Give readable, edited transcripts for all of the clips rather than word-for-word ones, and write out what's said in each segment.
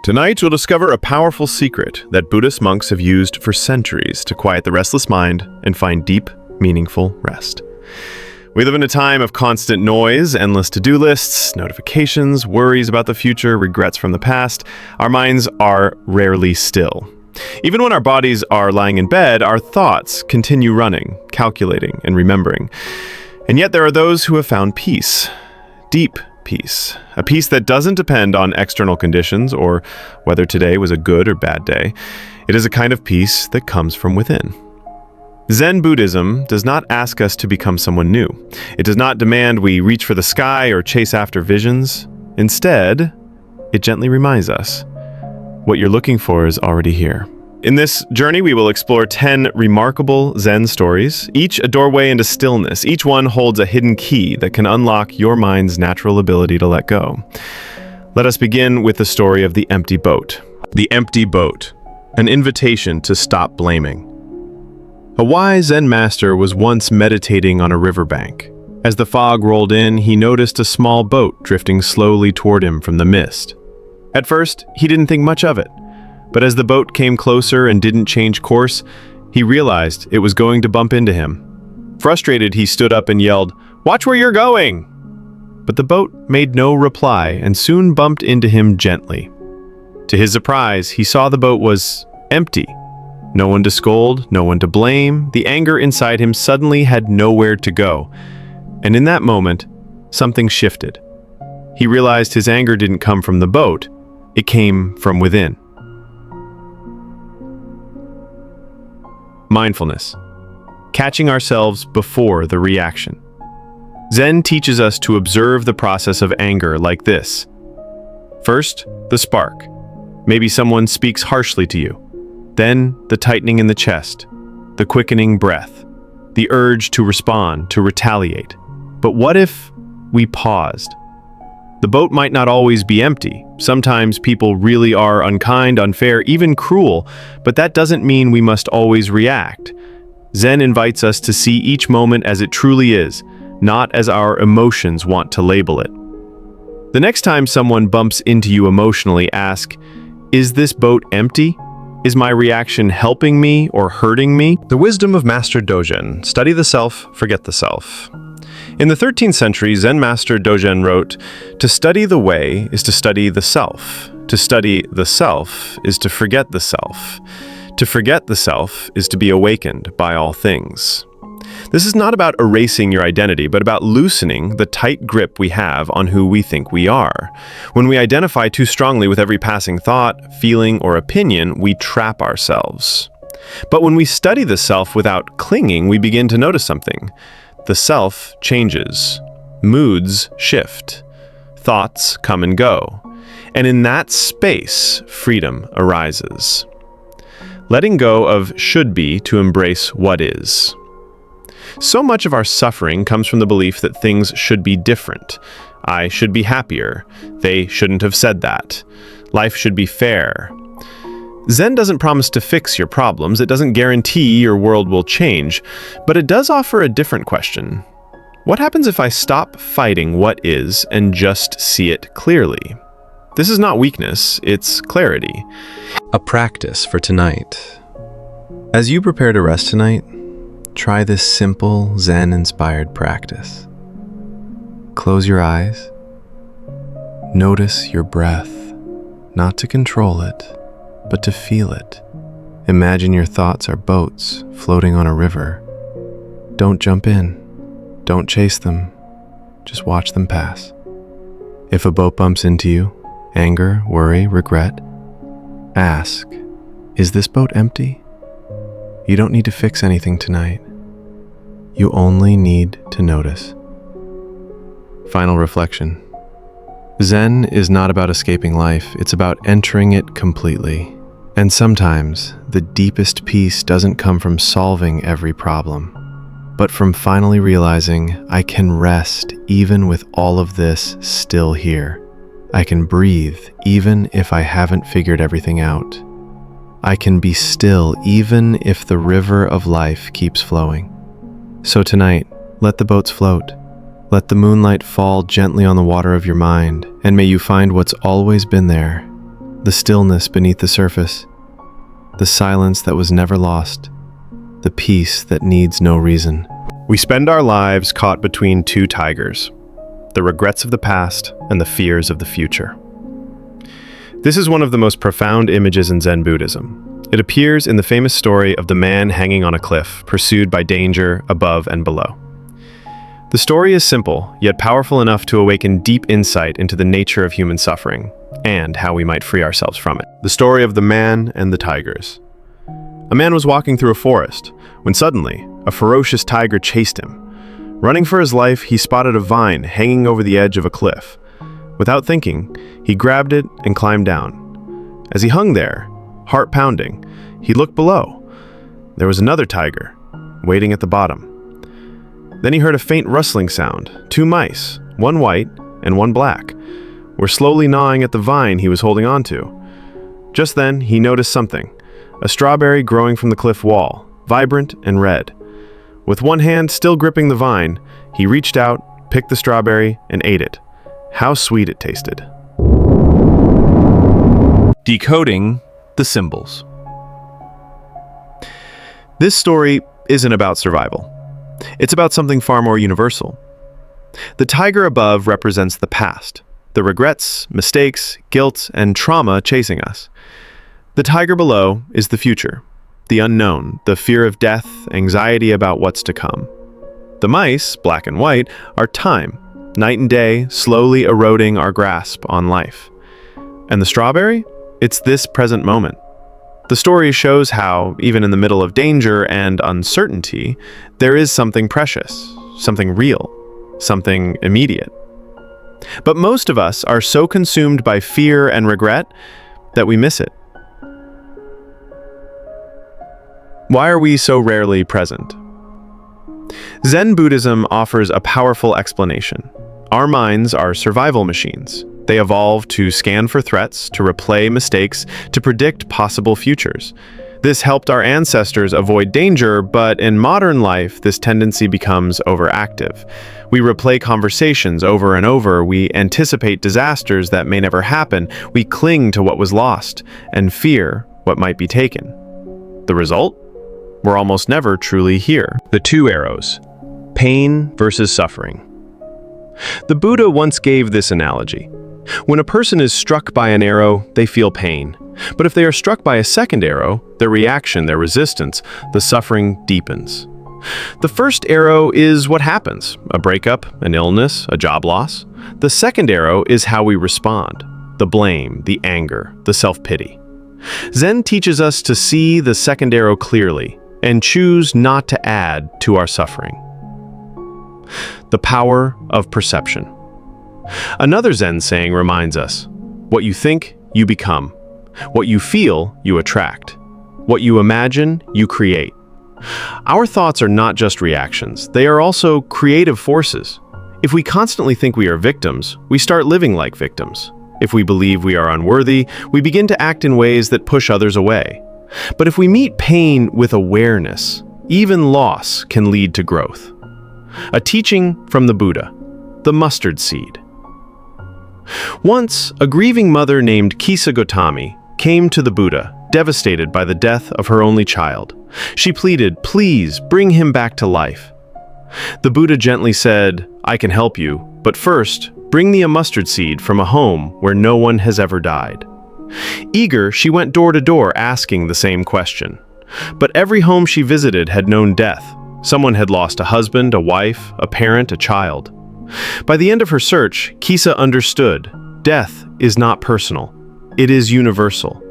Tonight, we'll discover a powerful secret that Buddhist monks have used for centuries to quiet the restless mind and find deep, meaningful rest. We live in a time of constant noise, endless to-do lists, notifications, worries about the future, regrets from the past. Our minds are rarely still. Even when our bodies are lying in bed, our thoughts continue running, calculating, and remembering. And yet there are those who have found peace, deep peace, a peace that doesn't depend on external conditions or whether today was a good or bad day. It is a kind of peace that comes from within. Zen Buddhism does not ask us to become someone new. It does not demand we reach for the sky or chase after visions. Instead, it gently reminds us, what you're looking for is already here. In this journey, we will explore 10 remarkable Zen stories, each a doorway into stillness. Each one holds a hidden key that can unlock your mind's natural ability to let go. Let us begin with the story of the empty boat. The empty boat, an invitation to stop blaming. A wise Zen master was once meditating on a riverbank. As the fog rolled in, he noticed a small boat drifting slowly toward him from the mist. At first, he didn't think much of it, but as the boat came closer and didn't change course, he realized it was going to bump into him. Frustrated, he stood up and yelled, "Watch where you're going!" But the boat made no reply and soon bumped into him gently. To his surprise, he saw the boat was empty. No one to scold, no one to blame. The anger inside him suddenly had nowhere to go. And in that moment, something shifted. He realized his anger didn't come from the boat, it came from within. Mindfulness. Catching ourselves before the reaction. Zen teaches us to observe the process of anger like this. First, the spark. Maybe someone speaks harshly to you. Then, the tightening in the chest, the quickening breath, the urge to respond, to retaliate. But what if we paused? The boat might not always be empty. Sometimes people really are unkind, unfair, even cruel, but that doesn't mean we must always react. Zen invites us to see each moment as it truly is, not as our emotions want to label it. The next time someone bumps into you emotionally, ask, "Is this boat empty? Is my reaction helping me or hurting me?" The wisdom of Master Dogen: study the self, forget the self. In the 13th century, Zen Master Dogen wrote, "To study the way is to study the self. To study the self is to forget the self. To forget the self is to be awakened by all things." This is not about erasing your identity, but about loosening the tight grip we have on who we think we are. When we identify too strongly with every passing thought, feeling, or opinion, we trap ourselves. But when we study the self without clinging, we begin to notice something. The self changes. Moods shift. Thoughts come and go. And in that space, freedom arises. Letting go of should be to embrace what is. So much of our suffering comes from the belief that things should be different. I should be happier. They shouldn't have said that. Life should be fair. Zen doesn't promise to fix your problems. It doesn't guarantee your world will change. But it does offer a different question. What happens if I stop fighting what is and just see it clearly? This is not weakness, it's clarity. A practice for tonight. As you prepare to rest tonight, try this simple Zen-inspired practice. Close your eyes. Notice your breath, not to control it, but to feel it. Imagine your thoughts are boats floating on a river. Don't jump in. Don't chase them. Just watch them pass. If a boat bumps into you, anger, worry, regret, ask, "Is this boat empty?" You don't need to fix anything tonight. You only need to notice. Final reflection. Zen is not about escaping life, it's about entering it completely. And sometimes, the deepest peace doesn't come from solving every problem, but from finally realizing I can rest even with all of this still here. I can breathe even if I haven't figured everything out. I can be still even if the river of life keeps flowing. So tonight, let the boats float. Let the moonlight fall gently on the water of your mind, and may you find what's always been there, the stillness beneath the surface, the silence that was never lost, the peace that needs no reason. We spend our lives caught between two tigers, the regrets of the past and the fears of the future. This is one of the most profound images in Zen Buddhism. It appears in the famous story of the man hanging on a cliff, pursued by danger above and below. The story is simple, yet powerful enough to awaken deep insight into the nature of human suffering and how we might free ourselves from it. The story of the man and the tigers. A man was walking through a forest when suddenly a ferocious tiger chased him. Running for his life, he spotted a vine hanging over the edge of a cliff. Without thinking, he grabbed it and climbed down. As he hung there, heart pounding, he looked below. There was another tiger, waiting at the bottom. Then he heard a faint rustling sound. Two mice, one white and one black, were slowly gnawing at the vine he was holding onto. Just then, he noticed something. A strawberry growing from the cliff wall, vibrant and red. With one hand still gripping the vine, he reached out, picked the strawberry, and ate it. How sweet it tasted. Decoding the symbols. This story isn't about survival. It's about something far more universal. The tiger above represents the past, the regrets, mistakes, guilt, and trauma chasing us. The tiger below is the future, the unknown, the fear of death, anxiety about what's to come. The mice, black and white, are time, night and day, slowly eroding our grasp on life. And the strawberry? It's this present moment. The story shows how, even in the middle of danger and uncertainty, there is something precious, something real, something immediate. But most of us are so consumed by fear and regret that we miss it. Why are we so rarely present? Zen Buddhism offers a powerful explanation. Our minds are survival machines. They evolved to scan for threats, to replay mistakes, to predict possible futures. This helped our ancestors avoid danger, but in modern life, this tendency becomes overactive. We replay conversations over and over, we anticipate disasters that may never happen, we cling to what was lost, and fear what might be taken. The result? We're almost never truly here. The two arrows, pain versus suffering. The Buddha once gave this analogy. When a person is struck by an arrow, they feel pain. But if they are struck by a second arrow, their reaction, their resistance, the suffering deepens. The first arrow is what happens, a breakup, an illness, a job loss. The second arrow is how we respond, the blame, the anger, the self-pity. Zen teaches us to see the second arrow clearly and choose not to add to our suffering. The power of perception. Another Zen saying reminds us, what you think, you become. What you feel, you attract. What you imagine, you create. Our thoughts are not just reactions, they are also creative forces. If we constantly think we are victims, we start living like victims. If we believe we are unworthy, we begin to act in ways that push others away. But if we meet pain with awareness, even loss can lead to growth. A teaching from the Buddha, the mustard seed. Once, a grieving mother named Kisa Gotami came to the Buddha, devastated by the death of her only child. She pleaded, "Please, bring him back to life." The Buddha gently said, "I can help you, but first, bring me a mustard seed from a home where no one has ever died." Eager, she went door to door asking the same question. But every home she visited had known death. Someone had lost a husband, a wife, a parent, a child. By the end of her search, Kisa understood, death is not personal. It is universal.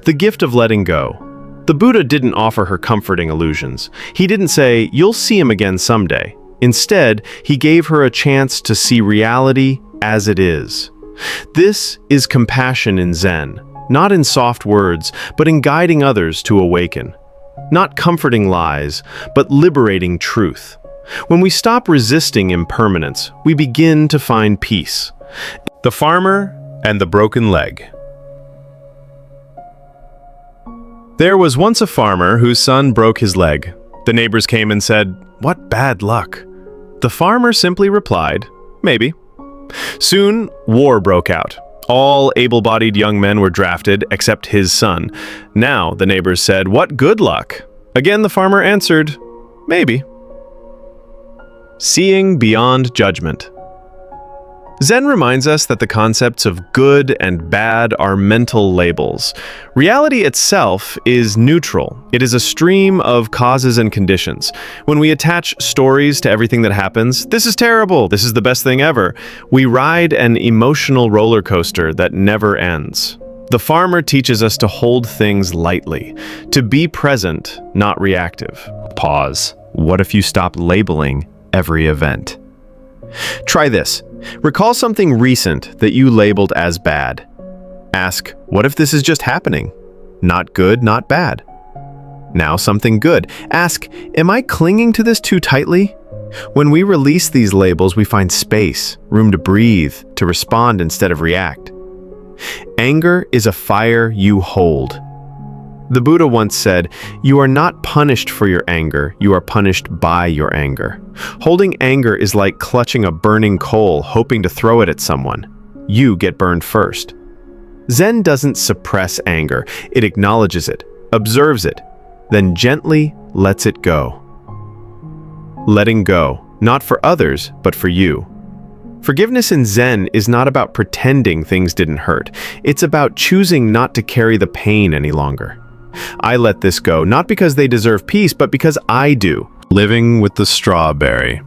The gift of letting go. The Buddha didn't offer her comforting illusions. He didn't say, "You'll see him again someday." Instead, he gave her a chance to see reality as it is. This is compassion in Zen, not in soft words, but in guiding others to awaken. Not comforting lies, but liberating truth. When we stop resisting impermanence, we begin to find peace. The farmer and the broken leg. There was once a farmer whose son broke his leg. The neighbors came and said, "What bad luck." The farmer simply replied, "Maybe." Soon, war broke out. All able-bodied young men were drafted, except his son. Now, the neighbors said, "What good luck?" Again, the farmer answered, "Maybe." Seeing beyond judgment. Zen reminds us that the concepts of good and bad are mental labels. Reality itself is neutral. It is a stream of causes and conditions. When we attach stories to everything that happens, "This is terrible, this is the best thing ever," we ride an emotional roller coaster that never ends. The farmer teaches us to hold things lightly, to be present, not reactive. Pause. What if you stop labeling every event? Try this. Recall something recent that you labeled as bad. Ask, what if this is just happening? Not good, not bad. Now something good. Ask, am I clinging to this too tightly? When we release these labels, we find space, room to breathe, to respond instead of react. Anger is a fire you hold. The Buddha once said, "You are not punished for your anger, you are punished by your anger." Holding anger is like clutching a burning coal, hoping to throw it at someone. You get burned first. Zen doesn't suppress anger, it acknowledges it, observes it, then gently lets it go. Letting go, not for others, but for you. Forgiveness in Zen is not about pretending things didn't hurt. It's about choosing not to carry the pain any longer. I let this go, not because they deserve peace, but because I do. Living with the strawberry.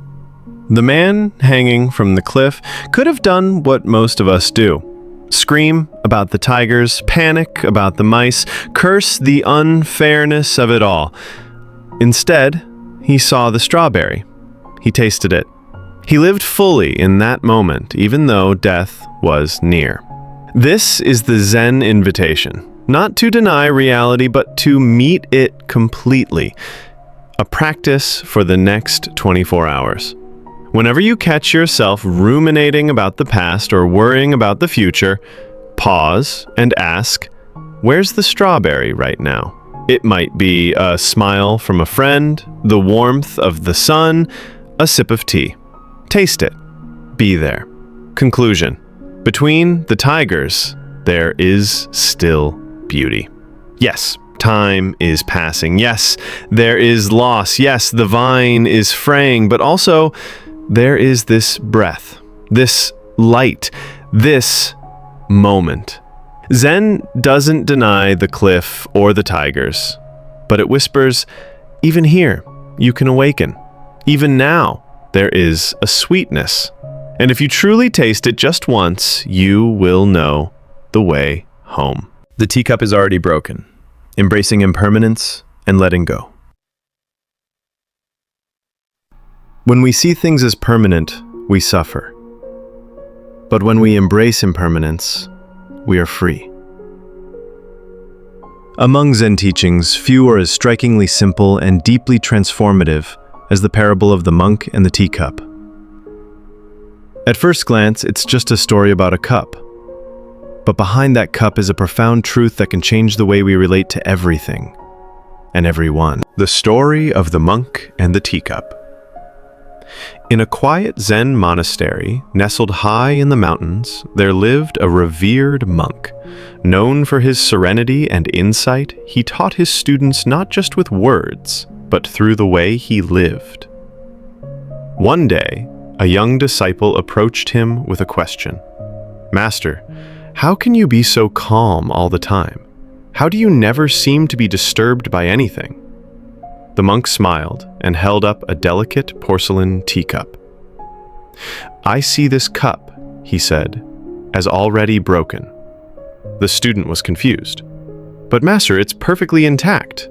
The man hanging from the cliff could have done what most of us do. Scream about the tigers, panic about the mice, curse the unfairness of it all. Instead, he saw the strawberry. He tasted it. He lived fully in that moment, even though death was near. This is the Zen invitation. Not to deny reality, but to meet it completely. A practice for the next 24 hours. Whenever you catch yourself ruminating about the past or worrying about the future, pause and ask, where's the strawberry right now? It might be a smile from a friend, the warmth of the sun, a sip of tea. Taste it. Be there. Conclusion. Between the tigers, there is still beauty. Yes, time is passing. Yes, there is loss. Yes, the vine is fraying, but also there is this breath, this light, this moment. Zen doesn't deny the cliff or the tigers, but it whispers, even here, you can awaken. Even now, there is a sweetness. And if you truly taste it just once, you will know the way home. The teacup is already broken, embracing impermanence and letting go. When we see things as permanent, we suffer. But when we embrace impermanence, we are free. Among Zen teachings, few are as strikingly simple and deeply transformative as the parable of the monk and the teacup. At first glance, it's just a story about a cup. But behind that cup is a profound truth that can change the way we relate to everything and everyone. The story of the monk and the teacup. In a quiet Zen monastery, nestled high in the mountains, there lived a revered monk. Known for his serenity and insight, he taught his students not just with words, but through the way he lived. One day, a young disciple approached him with a question. "Master, how can you be so calm all the time? How do you never seem to be disturbed by anything?" The monk smiled and held up a delicate porcelain teacup. "I see this cup," he said, "as already broken." The student was confused. "But master, it's perfectly intact."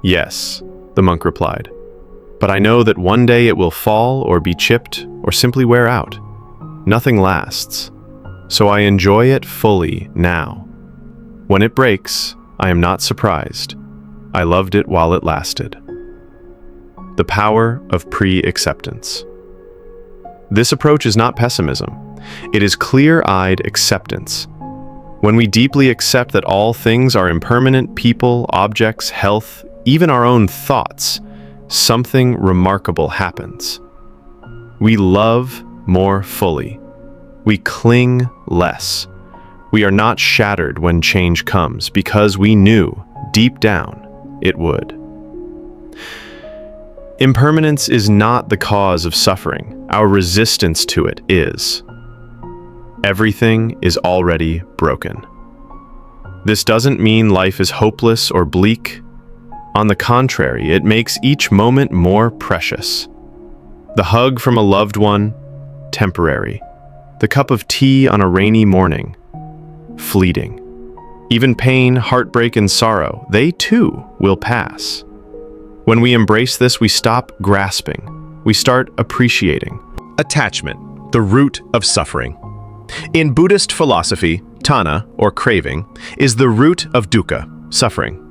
"Yes," the monk replied, "but I know that one day it will fall or be chipped or simply wear out. Nothing lasts. So I enjoy it fully now. When it breaks, I am not surprised. I loved it while it lasted." The power of pre-acceptance. This approach is not pessimism. It is clear-eyed acceptance. When we deeply accept that all things are impermanent, people, objects, health, even our own thoughts, something remarkable happens. We love more fully. We cling less. We are not shattered when change comes because we knew, deep down, it would. Impermanence is not the cause of suffering. Our resistance to it is. Everything is already broken. This doesn't mean life is hopeless or bleak. On the contrary, it makes each moment more precious. The hug from a loved one, temporary. The cup of tea on a rainy morning, fleeting. Even pain, heartbreak, and sorrow, they too will pass. When we embrace this, we stop grasping. We start appreciating. Attachment, the root of suffering. In Buddhist philosophy, tanha, or craving, is the root of dukkha, suffering.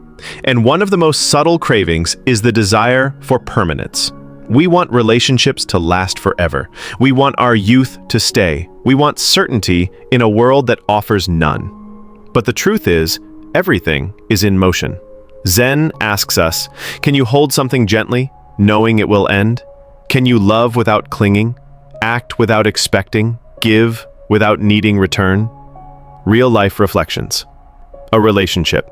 And one of the most subtle cravings is the desire for permanence. We want relationships to last forever. We want our youth to stay. We want certainty in a world that offers none. But the truth is, everything is in motion. Zen asks us, can you hold something gently, knowing it will end? Can you love without clinging, act without expecting, give without needing return? Real life reflections. A relationship.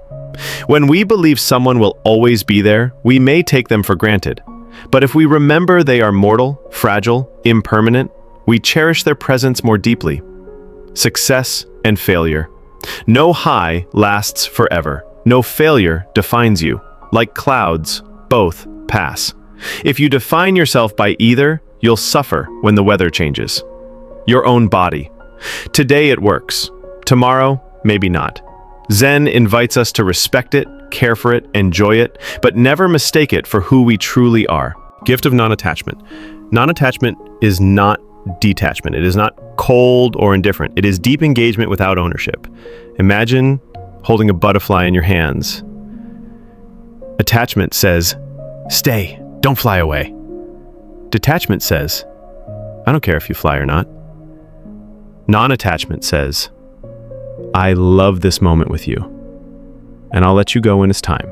When we believe someone will always be there, we may take them for granted. But if we remember they are mortal, fragile, impermanent, we cherish their presence more deeply. Success and failure. No high lasts forever. No failure defines you. Like clouds, both pass. If you define yourself by either, you'll suffer when the weather changes. Your own body. Today it works. Tomorrow, maybe not. Zen invites us to respect it, care for it, enjoy it, but never mistake it for who we truly are. Gift of non-attachment. Non-attachment is not detachment. It is not cold or indifferent. It is deep engagement without ownership. Imagine holding a butterfly in your hands. Attachment says, stay, don't fly away. Detachment says, I don't care if you fly or not. Non-attachment says, I love this moment with you, and I'll let you go when it's time.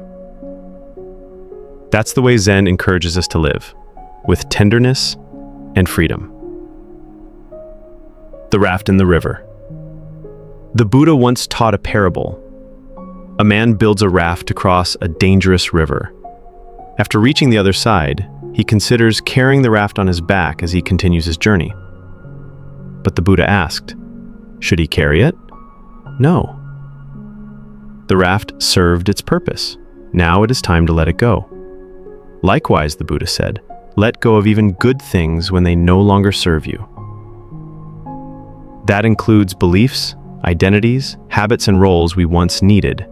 That's the way Zen encourages us to live, with tenderness and freedom. The raft in the river. The Buddha once taught a parable. A man builds a raft to cross a dangerous river. After reaching the other side, he considers carrying the raft on his back as he continues his journey. But the Buddha asked, should he carry it? No. The raft served its purpose. Now it is time to let it go. Likewise, the Buddha said, let go of even good things when they no longer serve you. That includes beliefs, identities, habits, and roles we once needed,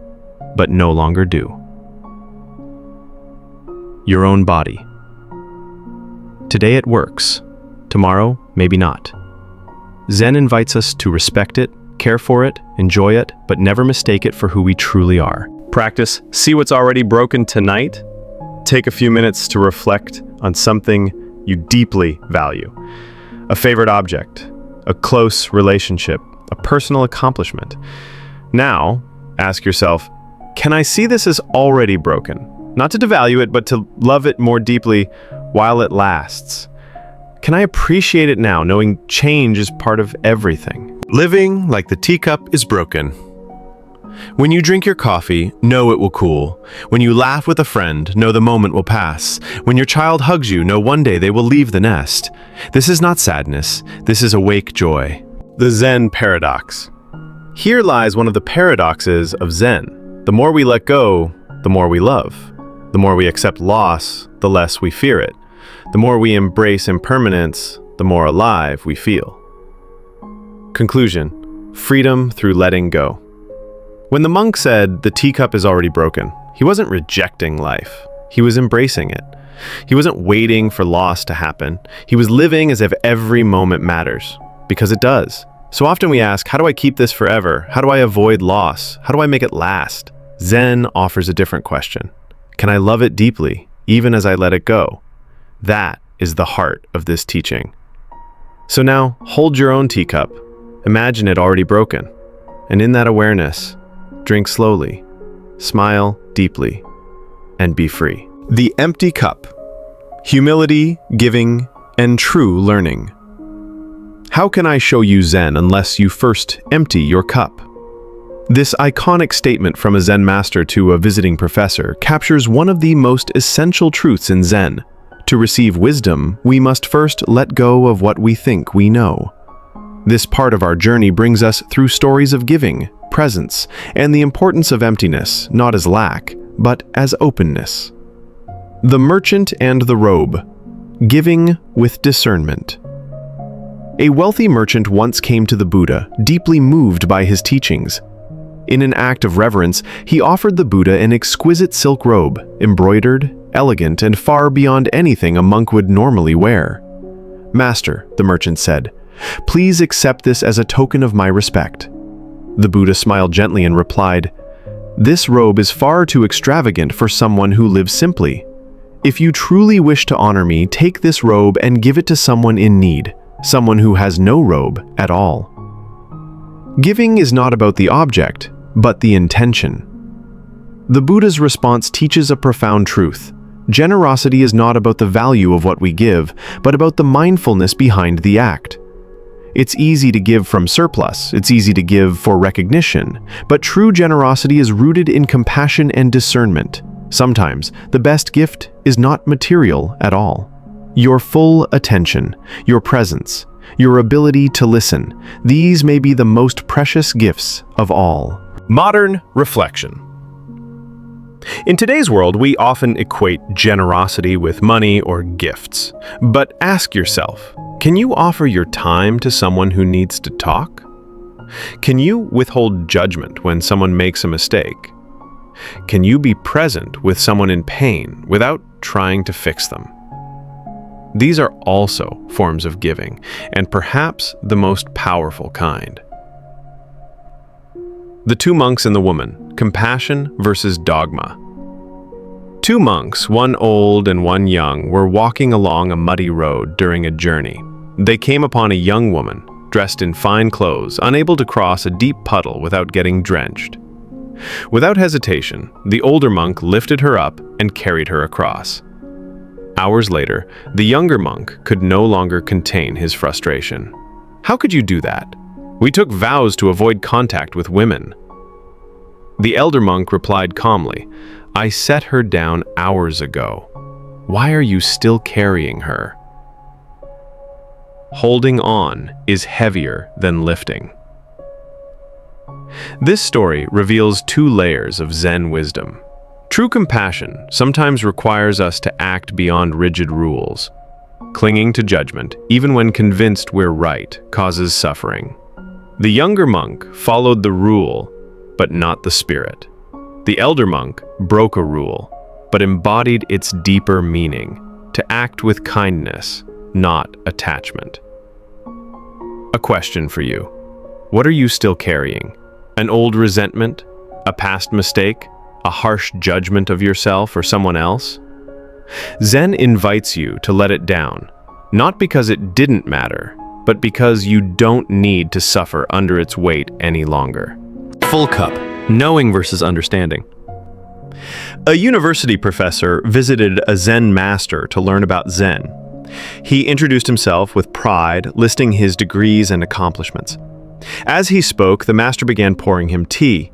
but no longer do. Your own body. Today it works. Tomorrow, maybe not. Zen invites us to respect it, care for it, enjoy it, but never mistake it for who we truly are. Practice, see what's already broken tonight. Take a few minutes to reflect on something you deeply value. A favorite object, a close relationship, a personal accomplishment. Now, ask yourself, can I see this as already broken? Not to devalue it, but to love it more deeply while it lasts. Can I appreciate it now, knowing change is part of everything? Living like the teacup is broken. When you drink your coffee, know it will cool. When you laugh with a friend, know the moment will pass. When your child hugs you, know one day they will leave the nest. This is not sadness, this is awake joy. The Zen paradox. Here lies one of the paradoxes of Zen. The more we let go, the more we love. The more we accept loss, the less we fear it. The more we embrace impermanence, the more alive we feel. Conclusion: freedom through letting go. When the monk said, the teacup is already broken, he wasn't rejecting life. He was embracing it. He wasn't waiting for loss to happen. He was living as if every moment matters, because it does. So often we ask, how do I keep this forever? How do I avoid loss? How do I make it last? Zen offers a different question. Can I love it deeply, even as I let it go? That is the heart of this teaching. So now, hold your own teacup. Imagine it already broken. And in that awareness, drink slowly, smile deeply, and be free. The empty cup. Humility, giving, and true learning. How can I show you Zen unless you first empty your cup? This iconic statement from a Zen master to a visiting professor captures one of the most essential truths in Zen. To receive wisdom, we must first let go of what we think we know. This part of our journey brings us through stories of giving, presence, and the importance of emptiness, not as lack, but as openness. The merchant and the robe. Giving with discernment. A wealthy merchant once came to the Buddha, deeply moved by his teachings. In an act of reverence, he offered the Buddha an exquisite silk robe, embroidered, elegant, and far beyond anything a monk would normally wear. "Master," the merchant said, "please accept this as a token of my respect." The Buddha smiled gently and replied, "This robe is far too extravagant for someone who lives simply. If you truly wish to honor me, take this robe and give it to someone in need, someone who has no robe at all." Giving is not about the object, but the intention. The Buddha's response teaches a profound truth. Generosity is not about the value of what we give, but about the mindfulness behind the act. It's easy to give from surplus, it's easy to give for recognition, but true generosity is rooted in compassion and discernment. Sometimes, the best gift is not material at all. Your full attention, your presence, your ability to listen, these may be the most precious gifts of all. Modern reflection. In today's world, we often equate generosity with money or gifts. But ask yourself, can you offer your time to someone who needs to talk? Can you withhold judgment when someone makes a mistake? Can you be present with someone in pain without trying to fix them? These are also forms of giving, and perhaps the most powerful kind. The two monks and the woman, compassion versus dogma. Two monks, one old and one young, were walking along a muddy road during a journey. They came upon a young woman, dressed in fine clothes, unable to cross a deep puddle without getting drenched. Without hesitation, the older monk lifted her up and carried her across. Hours later, the younger monk could no longer contain his frustration. "How could you do that? We took vows to avoid contact with women." The elder monk replied calmly, "I set her down hours ago. Why are you still carrying her?" Holding on is heavier than lifting. This story reveals two layers of Zen wisdom. True compassion sometimes requires us to act beyond rigid rules. Clinging to judgment, even when convinced we're right, causes suffering. The younger monk followed the rule, but not the spirit. The elder monk broke a rule, but embodied its deeper meaning, to act with kindness, not attachment. A question for you. What are you still carrying? An old resentment? A past mistake? A harsh judgment of yourself or someone else? Zen invites you to let it down, not because it didn't matter, but because you don't need to suffer under its weight any longer. Full cup. Knowing versus understanding. A university professor visited a Zen master to learn about Zen. He introduced himself with pride, listing his degrees and accomplishments. As he spoke, the master began pouring him tea.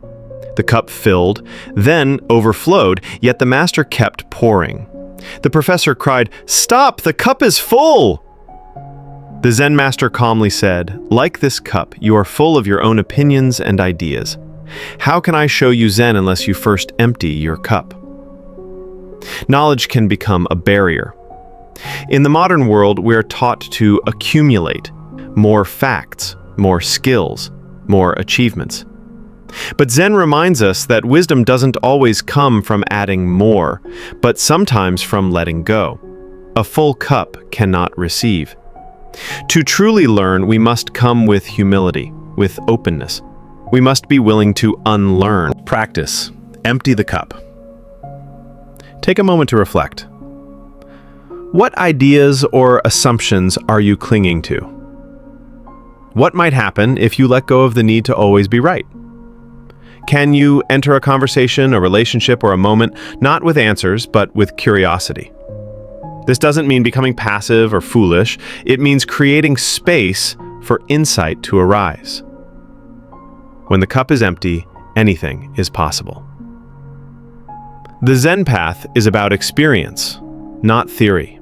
The cup filled, then overflowed, yet the master kept pouring. The professor cried, "Stop! The cup is full!" The Zen master calmly said, "Like this cup, you are full of your own opinions and ideas. How can I show you Zen unless you first empty your cup?" Knowledge can become a barrier. In the modern world, we are taught to accumulate more facts, more skills, more achievements. But Zen reminds us that wisdom doesn't always come from adding more, but sometimes from letting go. A full cup cannot receive. To truly learn, we must come with humility, with openness. We must be willing to unlearn. Practice. Empty the cup. Take a moment to reflect. What ideas or assumptions are you clinging to? What might happen if you let go of the need to always be right? Can you enter a conversation, a relationship, or a moment not with answers, but with curiosity? This doesn't mean becoming passive or foolish. It means creating space for insight to arise. When the cup is empty, anything is possible. The Zen path is about experience, not theory.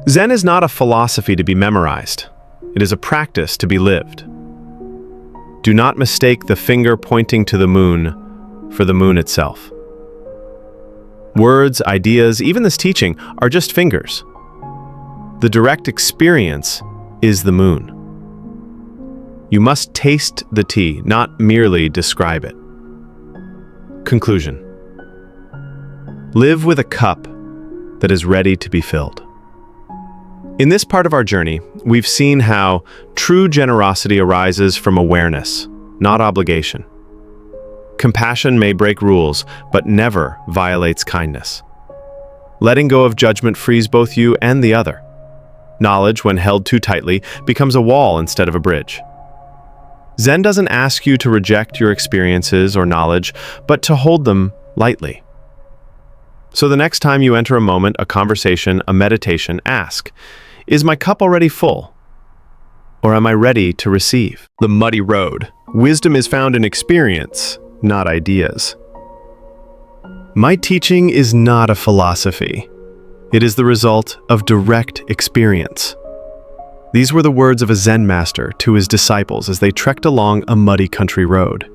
Zen is not a philosophy to be memorized. It is a practice to be lived. Do not mistake the finger pointing to the moon for the moon itself. Words, ideas, even this teaching are just fingers. The direct experience is the moon. You must taste the tea, not merely describe it. Conclusion. Live with a cup that is ready to be filled. In this part of our journey, we've seen how true generosity arises from awareness, not obligation. Compassion may break rules, but never violates kindness. Letting go of judgment frees both you and the other. Knowledge, when held too tightly, becomes a wall instead of a bridge. Zen doesn't ask you to reject your experiences or knowledge, but to hold them lightly. So the next time you enter a moment, a conversation, a meditation, ask, is my cup already full? Or am I ready to receive? The muddy road. Wisdom is found in experience, not ideas. My teaching is not a philosophy. It is the result of direct experience. These were the words of a Zen master to his disciples as they trekked along a muddy country road.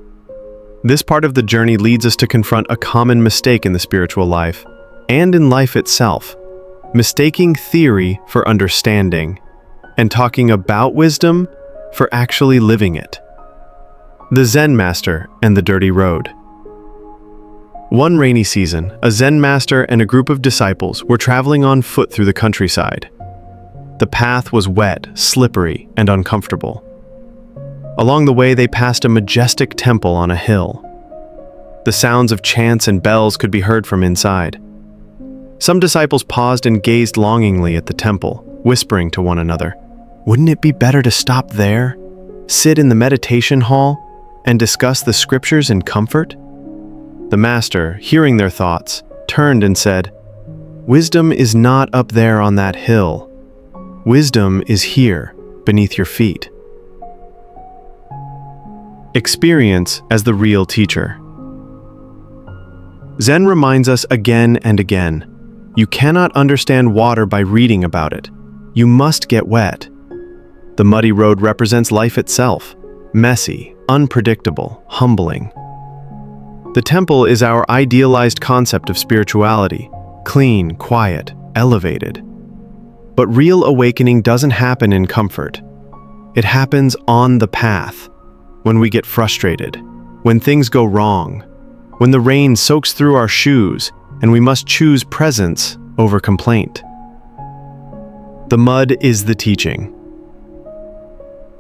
This part of the journey leads us to confront a common mistake in the spiritual life and in life itself, mistaking theory for understanding and talking about wisdom for actually living it. The Zen master and the dirty road. One rainy season, a Zen master and a group of disciples were traveling on foot through the countryside. The path was wet, slippery, and uncomfortable. Along the way, they passed a majestic temple on a hill. The sounds of chants and bells could be heard from inside. Some disciples paused and gazed longingly at the temple, whispering to one another, "Wouldn't it be better to stop there, sit in the meditation hall, and discuss the scriptures in comfort?" The master, hearing their thoughts, turned and said, "Wisdom is not up there on that hill. Wisdom is here, beneath your feet." Experience as the real teacher. Zen reminds us again and again, you cannot understand water by reading about it. You must get wet. The muddy road represents life itself, messy, unpredictable, humbling. The temple is our idealized concept of spirituality, clean, quiet, elevated. But real awakening doesn't happen in comfort. It happens on the path, when we get frustrated, when things go wrong, when the rain soaks through our shoes and we must choose presence over complaint. The mud is the teaching.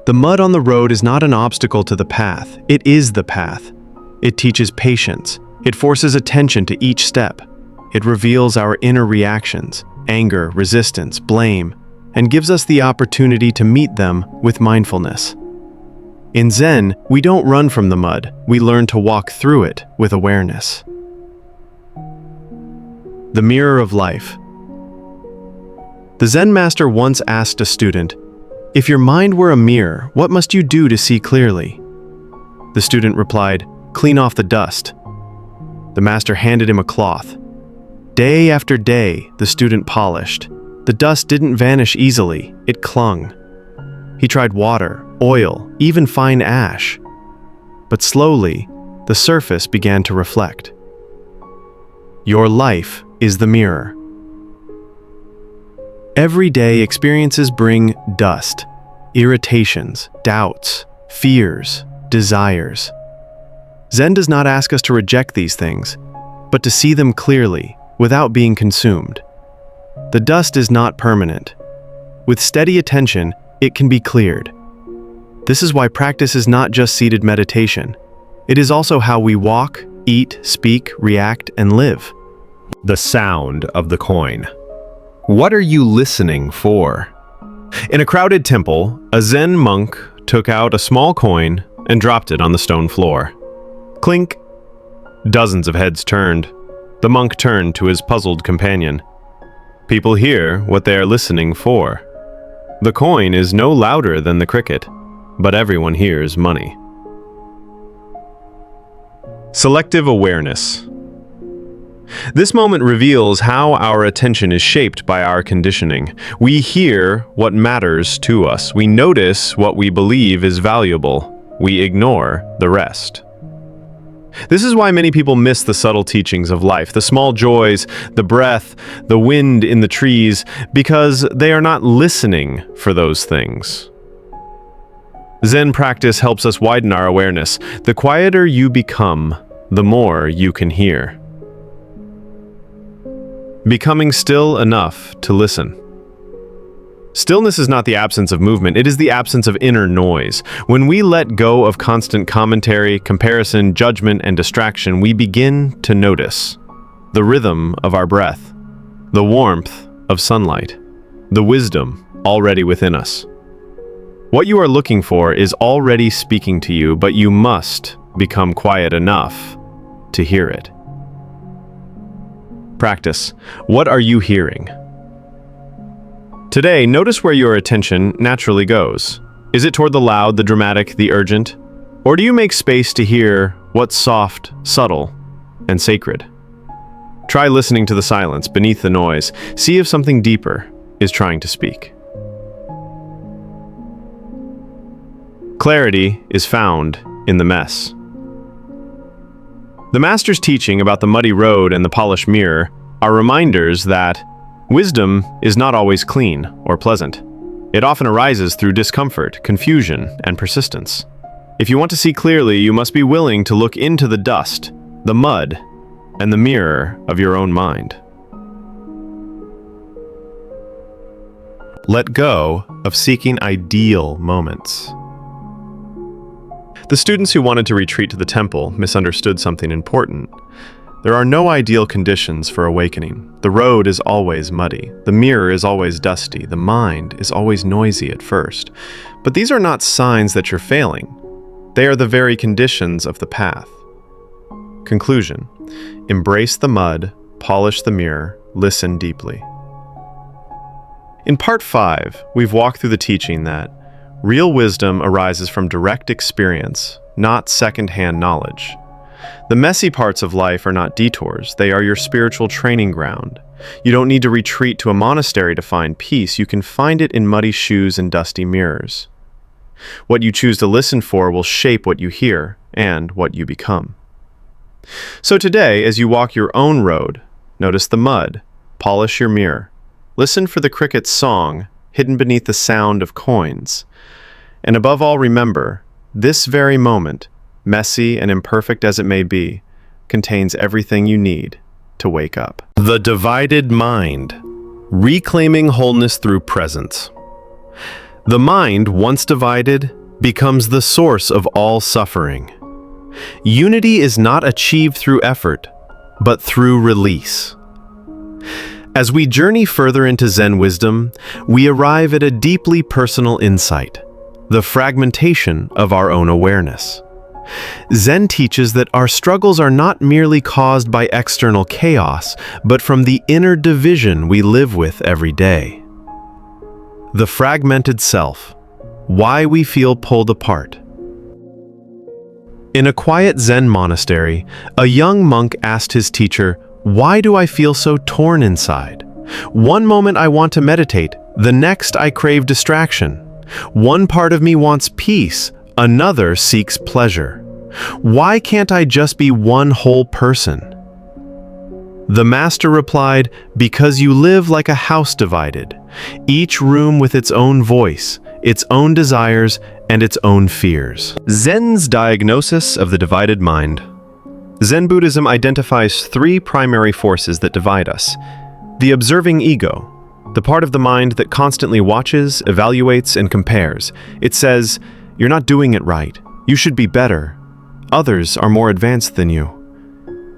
The mud on the road is not an obstacle to the path, it is the path. It teaches patience, it forces attention to each step, it reveals our inner reactions, anger, resistance, blame, and gives us the opportunity to meet them with mindfulness. In Zen, we don't run from the mud, we learn to walk through it with awareness. The mirror of life. The Zen master once asked a student, "If your mind were a mirror, what must you do to see clearly?" The student replied, "Clean off the dust." The master handed him a cloth. Day after day, the student polished. The dust didn't vanish easily, it clung. He tried water, oil, even fine ash. But slowly, the surface began to reflect. Your life is the mirror. Everyday experiences bring dust, irritations, doubts, fears, desires. Zen does not ask us to reject these things, but to see them clearly, without being consumed. The dust is not permanent. With steady attention, it can be cleared. This is why practice is not just seated meditation. It is also how we walk, eat, speak, react, and live. The sound of the coin. What are you listening for? In a crowded temple, a Zen monk took out a small coin and dropped it on the stone floor. Clink! Dozens of heads turned. The monk turned to his puzzled companion. People hear what they are listening for. The coin is no louder than the cricket, but everyone hears money. Selective awareness. This moment reveals how our attention is shaped by our conditioning. We hear what matters to us. We notice what we believe is valuable. We ignore the rest. This is why many people miss the subtle teachings of life, the small joys, the breath, the wind in the trees, because they are not listening for those things. Zen practice helps us widen our awareness. The quieter you become, the more you can hear. Becoming still enough to listen. Stillness is not the absence of movement, it is the absence of inner noise. When we let go of constant commentary, comparison, judgment, and distraction, we begin to notice the rhythm of our breath, the warmth of sunlight, the wisdom already within us. What you are looking for is already speaking to you, but you must become quiet enough to hear it. Practice. What are you hearing? Today, notice where your attention naturally goes. Is it toward the loud, the dramatic, the urgent? Or do you make space to hear what's soft, subtle, and sacred? Try listening to the silence beneath the noise. See if something deeper is trying to speak. Clarity is found in the mess. The Master's teaching about the muddy road and the polished mirror are reminders that wisdom is not always clean or pleasant. It often arises through discomfort, confusion, and persistence. If you want to see clearly, you must be willing to look into the dust, the mud, and the mirror of your own mind. Let go of seeking ideal moments. The students who wanted to retreat to the temple misunderstood something important. There are no ideal conditions for awakening. The road is always muddy. The mirror is always dusty. The mind is always noisy at first. But these are not signs that you're failing. They are the very conditions of the path. Conclusion. Embrace the mud, polish the mirror, listen deeply. In part 5, we've walked through the teaching that real wisdom arises from direct experience, not second-hand knowledge. The messy parts of life are not detours, they are your spiritual training ground. You don't need to retreat to a monastery to find peace, you can find it in muddy shoes and dusty mirrors. What you choose to listen for will shape what you hear and what you become. So today, as you walk your own road, notice the mud, polish your mirror, listen for the cricket's song hidden beneath the sound of coins. And above all, remember, this very moment, messy and imperfect as it may be, contains everything you need to wake up. The divided mind. Reclaiming wholeness through presence. The mind, once divided, becomes the source of all suffering. Unity is not achieved through effort, but through release. As we journey further into Zen wisdom, we arrive at a deeply personal insight, the fragmentation of our own awareness. Zen teaches that our struggles are not merely caused by external chaos, but from the inner division we live with every day. The fragmented self, why we feel pulled apart. In a quiet Zen monastery, a young monk asked his teacher, "Why do I feel so torn inside? One moment I want to meditate, the next I crave distraction. One part of me wants peace, another seeks pleasure. Why can't I just be one whole person?" The master replied, "Because you live like a house divided, each room with its own voice, its own desires, and its own fears." Zen's diagnosis of the divided mind. Zen Buddhism identifies 3 primary forces that divide us. The observing ego, the part of the mind that constantly watches, evaluates, and compares. It says, "You're not doing it right. You should be better. Others are more advanced than you."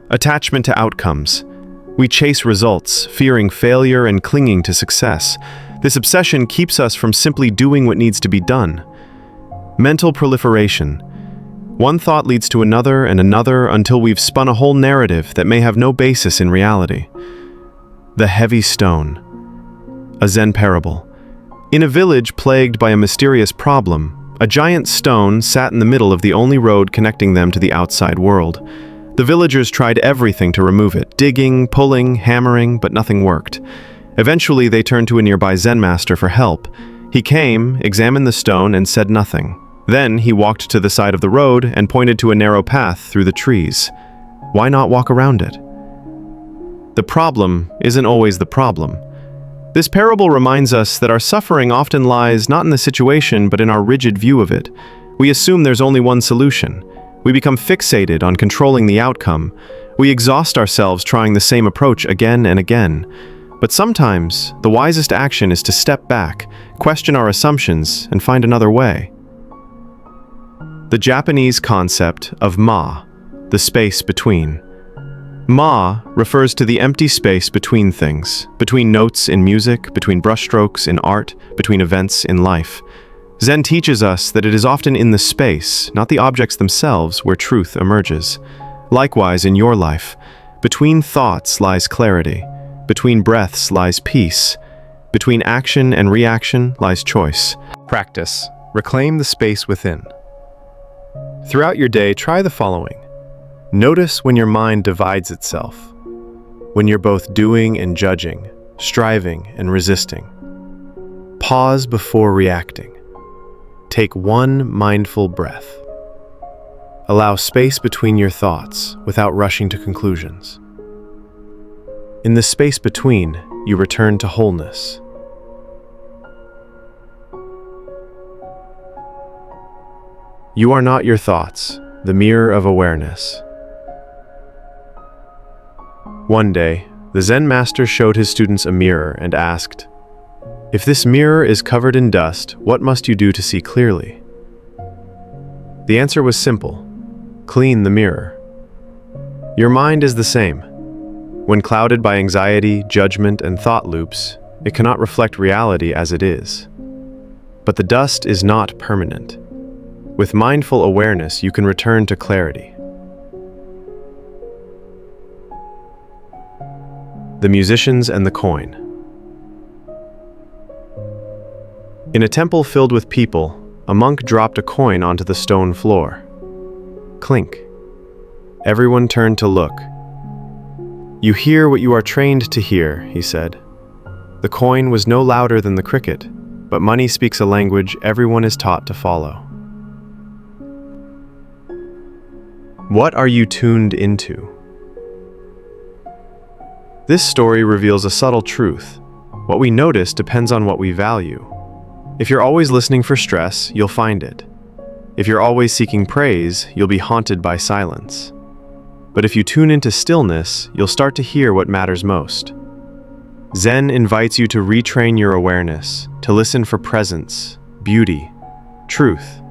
Attachment to outcomes. We chase results, fearing failure and clinging to success. This obsession keeps us from simply doing what needs to be done. Mental proliferation. One thought leads to another and another until we've spun a whole narrative that may have no basis in reality. The heavy stone. A Zen parable. In a village plagued by a mysterious problem, a giant stone sat in the middle of the only road connecting them to the outside world. The villagers tried everything to remove it, digging, pulling, hammering, but nothing worked. Eventually, they turned to a nearby Zen master for help. He came, examined the stone, and said nothing. Then he walked to the side of the road and pointed to a narrow path through the trees. Why not walk around it? The problem isn't always the problem. This parable reminds us that our suffering often lies not in the situation, but in our rigid view of it. We assume there's only one solution. We become fixated on controlling the outcome. We exhaust ourselves trying the same approach again and again. But sometimes, the wisest action is to step back, question our assumptions, and find another way. The Japanese concept of ma, the space between. Ma refers to the empty space between things, between notes in music, between brushstrokes in art, between events in life. Zen teaches us that it is often in the space, not the objects themselves, where truth emerges. Likewise, in your life, between thoughts lies clarity, between breaths lies peace, between action and reaction lies choice. Practice. Reclaim the space within. Throughout your day, try the following. Notice when your mind divides itself, when you're both doing and judging, striving and resisting. Pause before reacting. Take one mindful breath. Allow space between your thoughts without rushing to conclusions. In the space between, you return to wholeness. You are not your thoughts, the mirror of awareness. One day, the Zen master showed his students a mirror and asked, "If this mirror is covered in dust, what must you do to see clearly?" The answer was simple: clean the mirror. Your mind is the same. When clouded by anxiety, judgment, and thought loops, it cannot reflect reality as it is. But the dust is not permanent. With mindful awareness, you can return to clarity. The musicians and the coin. In a temple filled with people, a monk dropped a coin onto the stone floor. Clink. Everyone turned to look. "You hear what you are trained to hear," he said. The coin was no louder than the cricket, but money speaks a language everyone is taught to follow. What are you tuned into? This story reveals a subtle truth. What we notice depends on what we value. If you're always listening for stress, you'll find it. If you're always seeking praise, you'll be haunted by silence. But if you tune into stillness, you'll start to hear what matters most. Zen invites you to retrain your awareness, to listen for presence, beauty, truth,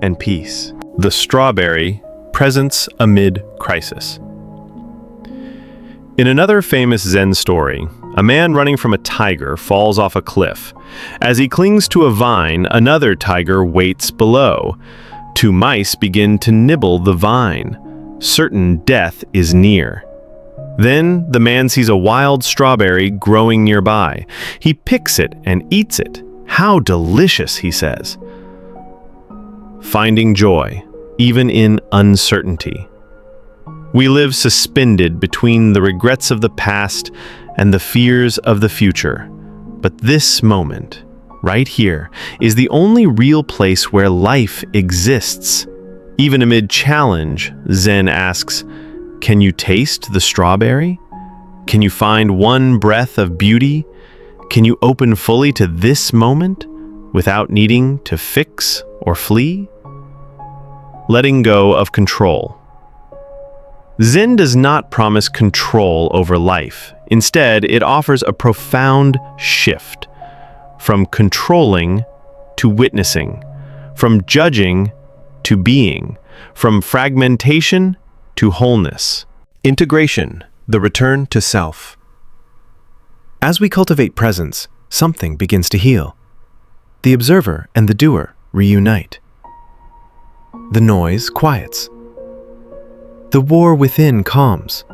and peace. The strawberry, presence amid crisis. In another famous Zen story, a man running from a tiger falls off a cliff. As he clings to a vine, another tiger waits below. Two mice begin to nibble the vine. Certain death is near. Then the man sees a wild strawberry growing nearby. He picks it and eats it. "How delicious," he says. Finding joy, even in uncertainty. We live suspended between the regrets of the past and the fears of the future. But this moment, right here, is the only real place where life exists. Even amid challenge, Zen asks, can you taste the strawberry? Can you find one breath of beauty? Can you open fully to this moment without needing to fix or flee? Letting go of control. Zen does not promise control over life. Instead, it offers a profound shift from controlling to witnessing, from judging to being, from fragmentation to wholeness. Integration, the return to self. As we cultivate presence, something begins to heal. The observer and the doer reunite. The noise quiets. The war within calms.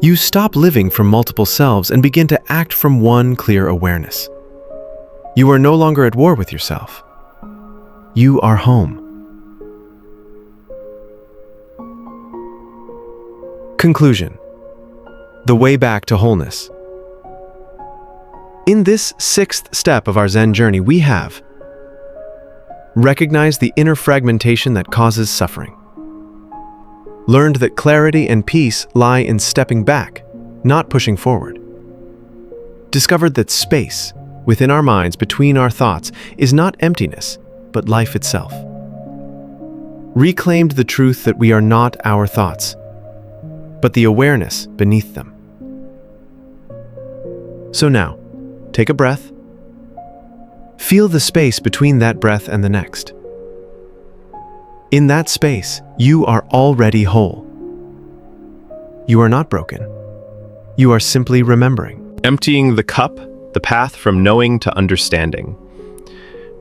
You stop living from multiple selves and begin to act from one clear awareness. You are no longer at war with yourself. You are home. Conclusion. The way back to wholeness. In this sixth step of our Zen journey, we have recognized the inner fragmentation that causes suffering, learned that clarity and peace lie in stepping back, not pushing forward, discovered that space within our minds, between our thoughts, is not emptiness, but life itself, reclaimed the truth that we are not our thoughts, but the awareness beneath them. So now, take a breath. Feel the space between that breath and the next. In that space, you are already whole. You are not broken. You are simply remembering. Emptying the cup, the path from knowing to understanding.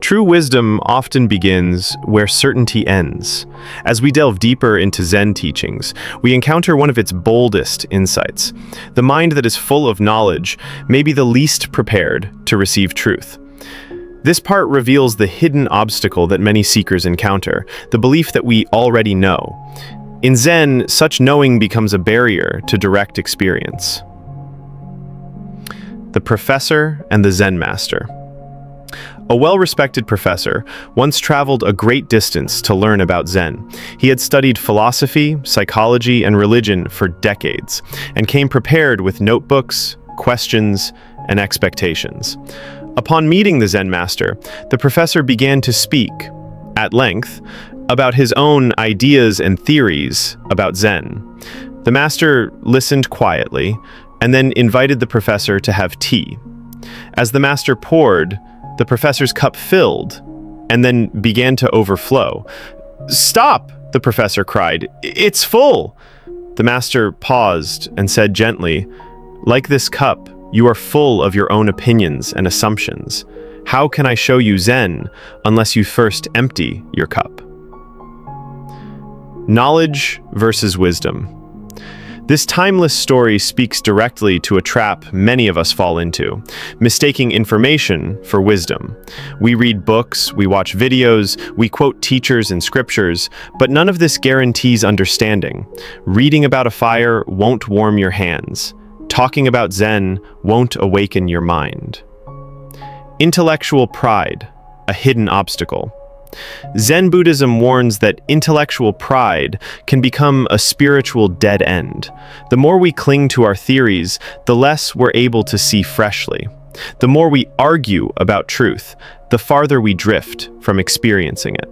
True wisdom often begins where certainty ends. As we delve deeper into Zen teachings, we encounter one of its boldest insights. The mind that is full of knowledge may be the least prepared to receive truth. This part reveals the hidden obstacle that many seekers encounter, the belief that we already know. In Zen, such knowing becomes a barrier to direct experience. The professor and the Zen master. A well-respected professor once traveled a great distance to learn about Zen. He had studied philosophy, psychology, and religion for decades, and came prepared with notebooks, questions, and expectations. Upon meeting the Zen master, the professor began to speak, at length, about his own ideas and theories about Zen. The master listened quietly, and then invited the professor to have tea. As the master poured, the professor's cup filled and then began to overflow. "Stop!" the professor cried. "It's full!" The master paused and said gently, "Like this cup, you are full of your own opinions and assumptions. How can I show you Zen unless you first empty your cup?" Knowledge versus wisdom. This timeless story speaks directly to a trap many of us fall into, mistaking information for wisdom. We read books, we watch videos, we quote teachers and scriptures, but none of this guarantees understanding. Reading about a fire won't warm your hands. Talking about Zen won't awaken your mind. Intellectual pride, a hidden obstacle. Zen Buddhism warns that intellectual pride can become a spiritual dead end. The more we cling to our theories, the less we're able to see freshly. The more we argue about truth, the farther we drift from experiencing it.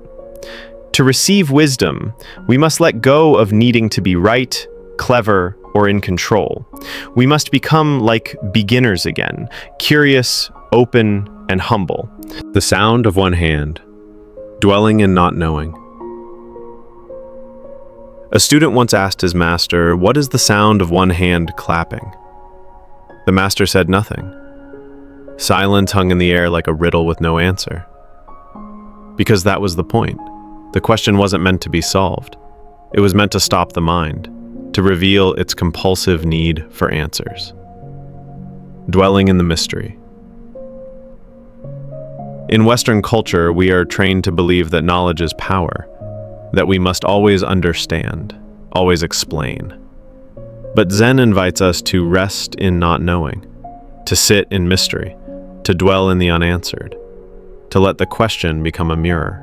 To receive wisdom, we must let go of needing to be right, clever, or in control. We must become like beginners again, curious, open, and humble. The sound of one hand. Dwelling in not knowing. A student once asked his master, "What is the sound of one hand clapping?" The master said nothing. Silence hung in the air like a riddle with no answer. Because that was the point. The question wasn't meant to be solved. It was meant to stop the mind, to reveal its compulsive need for answers. Dwelling in the mystery. In Western culture, we are trained to believe that knowledge is power, that we must always understand, always explain. But Zen invites us to rest in not knowing, to sit in mystery, to dwell in the unanswered, to let the question become a mirror.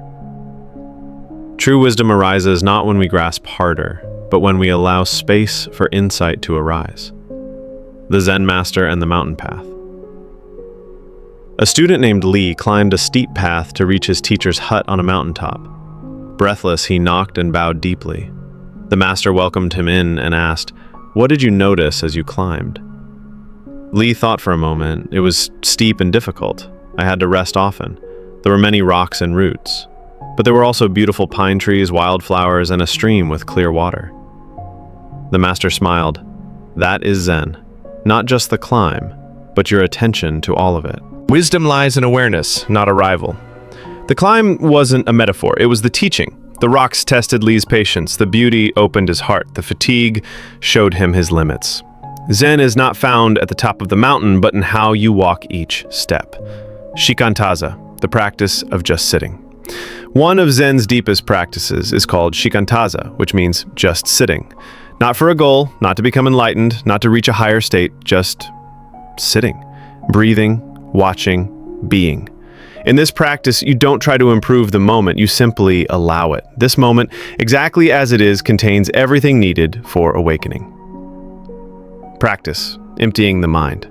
True wisdom arises not when we grasp harder, but when we allow space for insight to arise. The Zen Master and the Mountain Path. A student named Lee climbed a steep path to reach his teacher's hut on a mountaintop. Breathless, he knocked and bowed deeply. The master welcomed him in and asked, "What did you notice as you climbed?" Lee thought for a moment. It was steep and difficult. I had to rest often. There were many rocks and roots. But there were also beautiful pine trees, wildflowers, and a stream with clear water. The master smiled. That is Zen. Not just the climb, but your attention to all of it. Wisdom lies in awareness, not arrival. The climb wasn't a metaphor, it was the teaching. The rocks tested Lee's patience, the beauty opened his heart, the fatigue showed him his limits. Zen is not found at the top of the mountain, but in how you walk each step. Shikantaza, the practice of just sitting. One of Zen's deepest practices is called shikantaza, which means just sitting. Not for a goal, not to become enlightened, not to reach a higher state, just sitting, breathing, watching, being. In this practice, you don't try to improve the moment, you simply allow it. This moment, exactly as it is, contains everything needed for awakening. Practice, emptying the mind.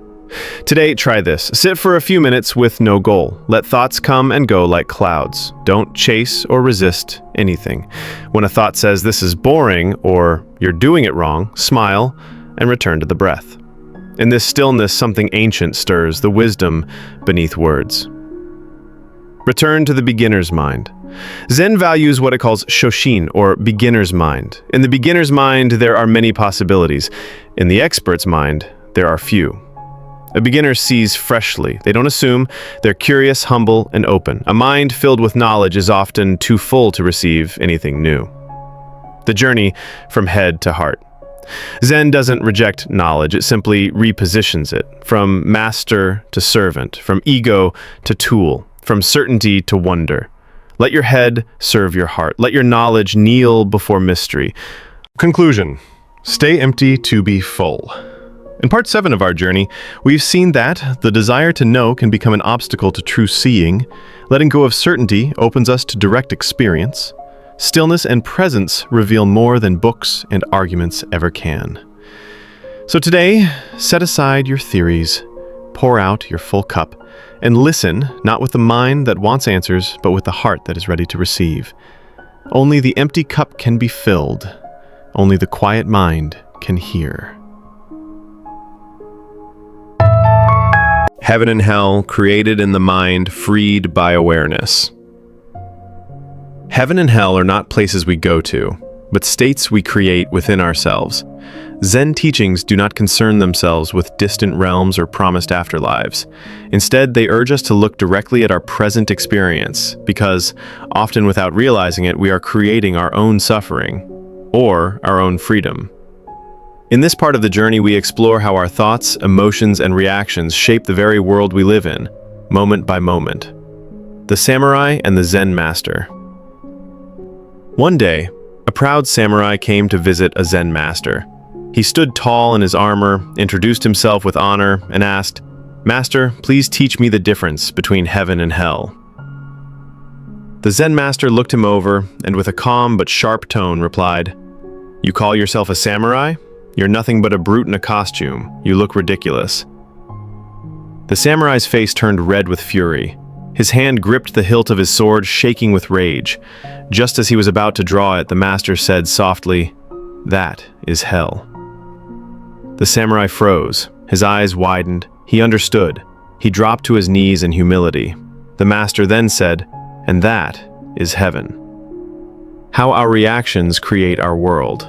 Today, try this. Sit for a few minutes with no goal. Let thoughts come and go like clouds. Don't chase or resist anything. When a thought says this is boring or you're doing it wrong, smile and return to the breath. In this stillness, something ancient stirs, the wisdom beneath words. Return to the beginner's mind. Zen values what it calls shoshin, or beginner's mind. In the beginner's mind, there are many possibilities. In the expert's mind, there are few. A beginner sees freshly. They don't assume. They're curious, humble, and open. A mind filled with knowledge is often too full to receive anything new. The journey from head to heart. Zen doesn't reject knowledge, it simply repositions it. From master to servant, from ego to tool, from certainty to wonder. Let your head serve your heart. Let your knowledge kneel before mystery. Conclusion. Stay empty to be full. In part 7 of our journey, we've seen that the desire to know can become an obstacle to true seeing. Letting go of certainty opens us to direct experience. Stillness and presence reveal more than books and arguments ever can. So today, set aside your theories, pour out your full cup, and listen, not with the mind that wants answers, but with the heart that is ready to receive. Only the empty cup can be filled. Only the quiet mind can hear. Heaven and hell, created in the mind, freed by awareness. Heaven and hell are not places we go to, but states we create within ourselves. Zen teachings do not concern themselves with distant realms or promised afterlives. Instead, they urge us to look directly at our present experience, because, often without realizing it, we are creating our own suffering, or our own freedom. In this part of the journey, we explore how our thoughts, emotions, and reactions shape the very world we live in, moment by moment. The Samurai and the Zen Master. One day, a proud samurai came to visit a Zen master. He stood tall in his armor, introduced himself with honor, and asked, "Master, please teach me the difference between heaven and hell." The Zen master looked him over, and with a calm but sharp tone replied, "You call yourself a samurai? You're nothing but a brute in a costume. You look ridiculous." The samurai's face turned red with fury. His hand gripped the hilt of his sword, shaking with rage. Just as he was about to draw it, the master said softly, "That is hell." The samurai froze. His eyes widened. He understood. He dropped to his knees in humility. The master then said, "And that is heaven." How our reactions create our world.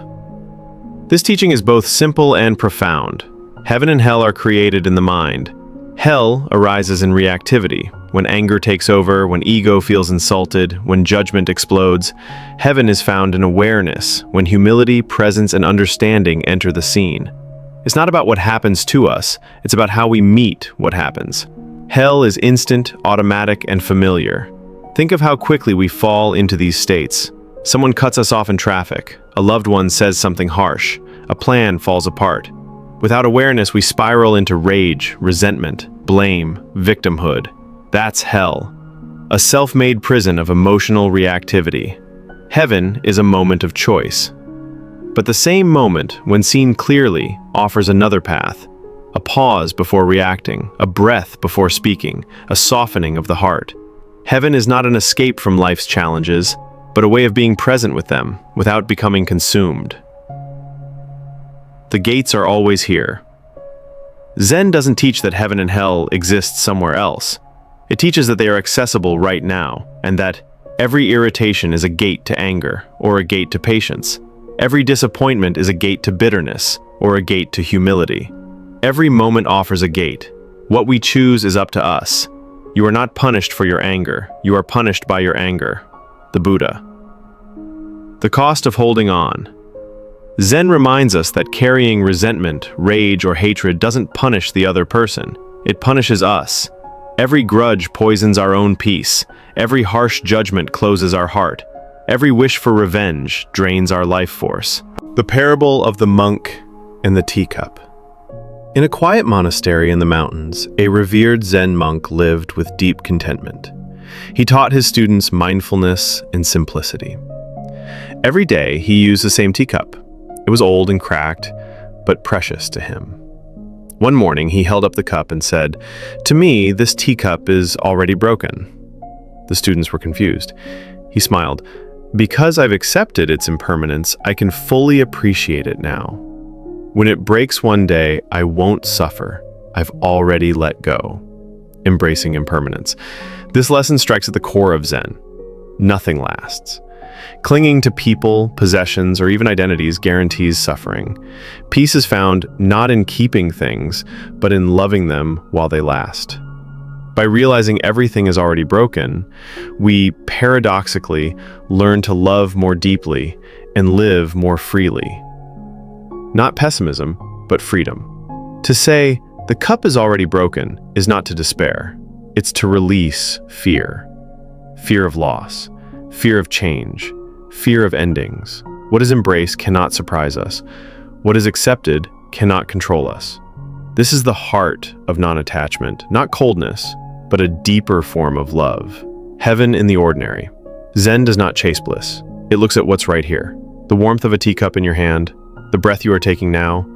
This teaching is both simple and profound. Heaven and hell are created in the mind. Hell arises in reactivity, when anger takes over, when ego feels insulted, when judgment explodes. Heaven is found in awareness, when humility, presence, and understanding enter the scene. It's not about what happens to us, it's about how we meet what happens. Hell is instant, automatic, and familiar. Think of how quickly we fall into these states. Someone cuts us off in traffic. A loved one says something harsh. A plan falls apart. Without awareness, we spiral into rage, resentment, blame, victimhood. That's hell. A self-made prison of emotional reactivity. Heaven is a moment of choice. But the same moment, when seen clearly, offers another path. A pause before reacting, a breath before speaking, a softening of the heart. Heaven is not an escape from life's challenges, but a way of being present with them, without becoming consumed. The gates are always here. Zen doesn't teach that heaven and hell exist somewhere else. It teaches that they are accessible right now, and that every irritation is a gate to anger, or a gate to patience. Every disappointment is a gate to bitterness, or a gate to humility. Every moment offers a gate. What we choose is up to us. You are not punished for your anger. You are punished by your anger. The Buddha. The cost of holding on. Zen reminds us that carrying resentment, rage, or hatred doesn't punish the other person. It punishes us. Every grudge poisons our own peace. Every harsh judgment closes our heart. Every wish for revenge drains our life force. The parable of the monk and the teacup. In a quiet monastery in the mountains, a revered Zen monk lived with deep contentment. He taught his students mindfulness and simplicity. Every day, he used the same teacup. It was old and cracked, but precious to him. One morning, he held up the cup and said, "To me, this teacup is already broken." The students were confused. He smiled. "Because I've accepted its impermanence, I can fully appreciate it now. When it breaks one day, I won't suffer. I've already let go." Embracing impermanence. This lesson strikes at the core of Zen. Nothing lasts. Clinging to people, possessions, or even identities guarantees suffering. Peace is found not in keeping things, but in loving them while they last. By realizing everything is already broken, we paradoxically learn to love more deeply and live more freely. Not pessimism, but freedom. To say, "the cup is already broken," is not to despair. It's to release fear. Fear of loss, fear of change, fear of endings. What is embraced cannot surprise us. What is accepted cannot control us. This is the heart of non-attachment, not coldness, but a deeper form of love. Heaven in the ordinary. Zen does not chase bliss. It looks at what's right here. The warmth of a teacup in your hand, the breath you are taking now,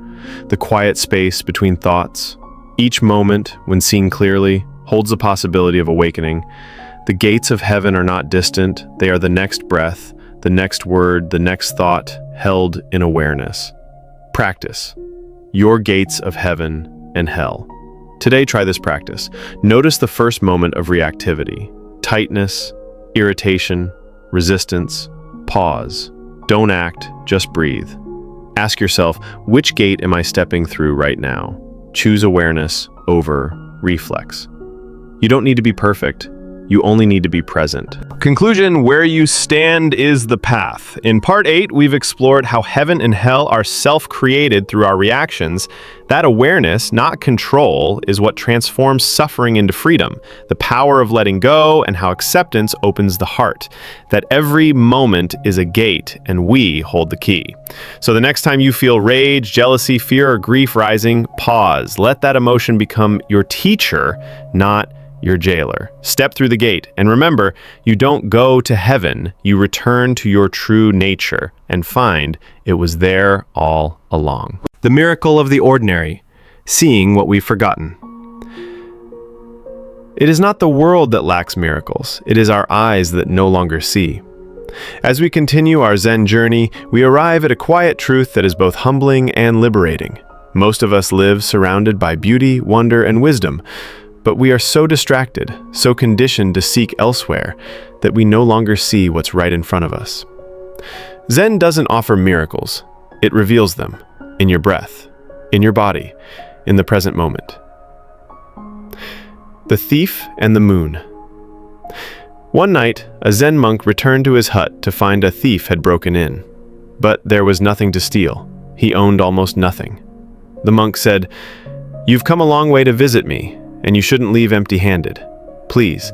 the quiet space between thoughts. Each moment, when seen clearly, holds the possibility of awakening. The gates of heaven are not distant. They are the next breath, the next word, the next thought, held in awareness. Practice. Your gates of heaven and hell. Today, try this practice. Notice the first moment of reactivity. Tightness, irritation, resistance. Pause. Don't act, just breathe. Ask yourself, which gate am I stepping through right now? Choose awareness over reflex. You don't need to be perfect. You only need to be present. Conclusion: where you stand is the path. In part 8, we've explored how heaven and hell are self-created through our reactions. That awareness, not control, is what transforms suffering into freedom. The power of letting go and how acceptance opens the heart. That every moment is a gate and we hold the key. So the next time you feel rage, jealousy, fear, or grief rising, pause. Let that emotion become your teacher, not your jailer. Step through the gate, and remember, you don't go to heaven, you return to your true nature and find it was there all along. The miracle of the ordinary, seeing what we've forgotten. It is not the world that lacks miracles, it is our eyes that no longer see. As we continue our Zen journey, we arrive at a quiet truth that is both humbling and liberating. Most of us live surrounded by beauty, wonder, and wisdom, but we are so distracted, so conditioned to seek elsewhere, that we no longer see what's right in front of us. Zen doesn't offer miracles. It reveals them in your breath, in your body, in the present moment. The Thief and the Moon. One night, a Zen monk returned to his hut to find a thief had broken in. But there was nothing to steal. He owned almost nothing. The monk said, "You've come a long way to visit me, and you shouldn't leave empty-handed. Please,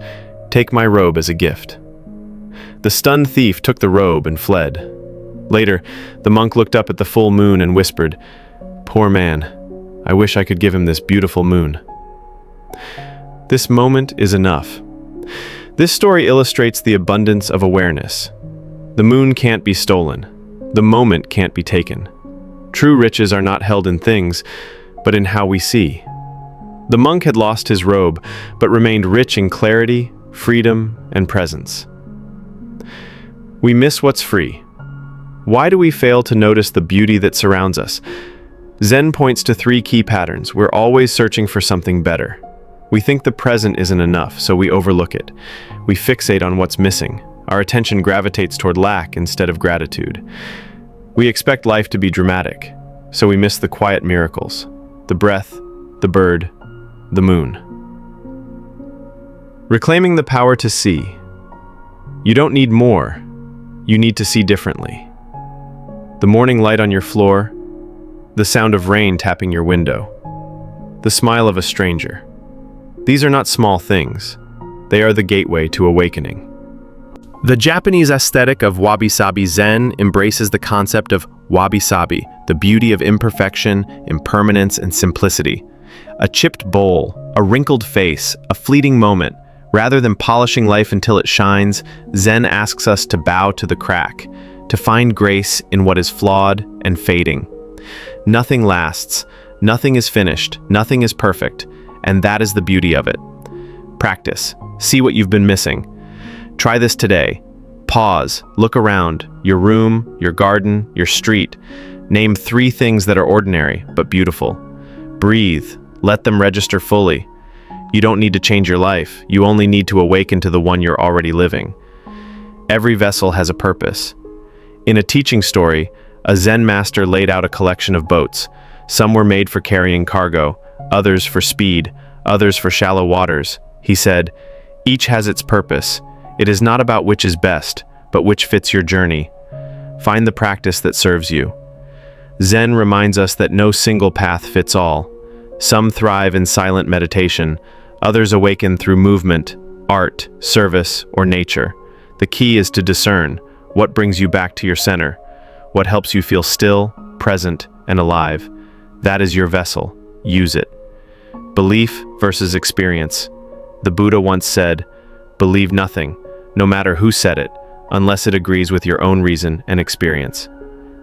take my robe as a gift." The stunned thief took the robe and fled. Later, the monk looked up at the full moon and whispered, "Poor man, I wish I could give him this beautiful moon." This moment is enough. This story illustrates the abundance of awareness. The moon can't be stolen. The moment can't be taken. True riches are not held in things, but in how we see. The monk had lost his robe, but remained rich in clarity, freedom, and presence. We miss what's free. Why do we fail to notice the beauty that surrounds us? Zen points to 3 key patterns. We're always searching for something better. We think the present isn't enough, so we overlook it. We fixate on what's missing. Our attention gravitates toward lack instead of gratitude. We expect life to be dramatic, so we miss the quiet miracles, the breath, the bird, the moon. Reclaiming the power to see. You don't need more. You need to see differently. The morning light on your floor, the sound of rain tapping your window, the smile of a stranger. These are not small things. They are the gateway to awakening. The Japanese aesthetic of wabi-sabi Zen embraces the concept of wabi-sabi, the beauty of imperfection, impermanence, and simplicity. A chipped bowl, a wrinkled face, a fleeting moment. Rather than polishing life until it shines, Zen asks us to bow to the crack, to find grace in what is flawed and fading. Nothing lasts, nothing is finished, nothing is perfect, and that is the beauty of it. Practice. See what you've been missing. Try this today. Pause, look around, your room, your garden, your street. Name 3 things that are ordinary but beautiful. Breathe, let them register fully. You don't need to change your life, you only need to awaken to the one you're already living. Every vessel has a purpose. In a teaching story, a Zen master laid out a collection of boats. Some were made for carrying cargo, others for speed, others for shallow waters. He said, "Each has its purpose. It is not about which is best, but which fits your journey. Find the practice that serves you." Zen reminds us that no single path fits all. Some thrive in silent meditation, others awaken through movement, art, service, or nature. The key is to discern what brings you back to your center, what helps you feel still, present, and alive. That is your vessel. Use it. Belief versus experience. The Buddha once said, "Believe nothing, no matter who said it, unless it agrees with your own reason and experience."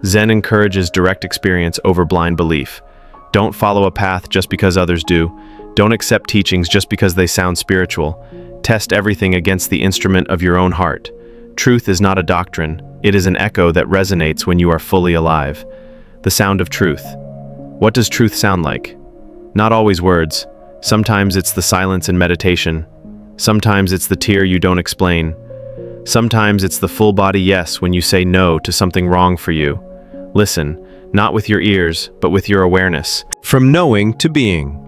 Zen encourages direct experience over blind belief. Don't follow a path just because others do. Don't accept teachings just because they sound spiritual. Test everything against the instrument of your own heart. Truth is not a doctrine. It is an echo that resonates when you are fully alive. The sound of truth. What does truth sound like? Not always words. Sometimes it's the silence in meditation. Sometimes it's the tear you don't explain. Sometimes it's the full body yes when you say no to something wrong for you. Listen, not with your ears, but with your awareness. From knowing to being.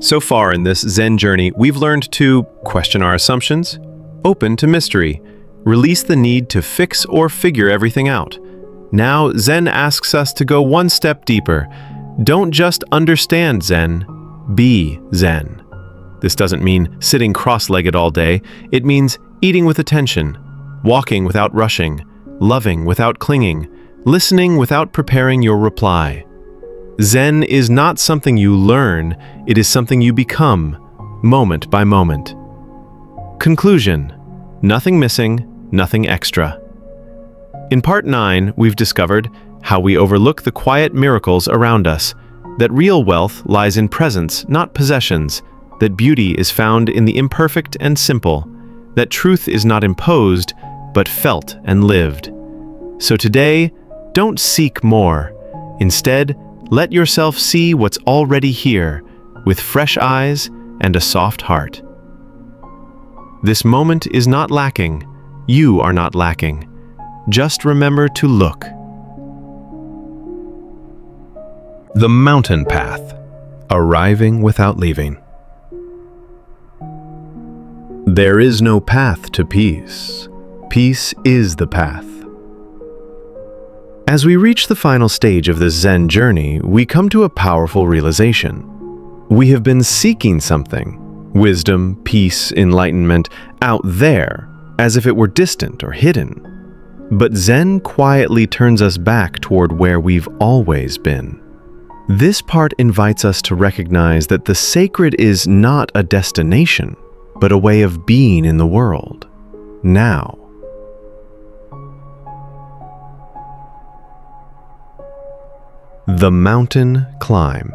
So far in this Zen journey, we've learned to question our assumptions, open to mystery, release the need to fix or figure everything out. Now, Zen asks us to go one step deeper. Don't just understand Zen, be Zen. This doesn't mean sitting cross-legged all day. It means eating with attention, walking without rushing, loving without clinging, listening without preparing your reply. Zen is not something you learn, it is something you become, moment by moment. Conclusion: nothing missing, nothing extra. In Part 9, we've discovered how we overlook the quiet miracles around us, that real wealth lies in presence, not possessions, that beauty is found in the imperfect and simple, that truth is not imposed, but felt and lived. So today, don't seek more. Instead, let yourself see what's already here, with fresh eyes and a soft heart. This moment is not lacking. You are not lacking. Just remember to look. The Mountain Path. Arriving without leaving. There is no path to peace. Peace is the path. As we reach the final stage of this Zen journey, we come to a powerful realization. We have been seeking something, wisdom, peace, enlightenment, out there, as if it were distant or hidden. But Zen quietly turns us back toward where we've always been. This part invites us to recognize that the sacred is not a destination, but a way of being in the world, now. The Mountain Climb.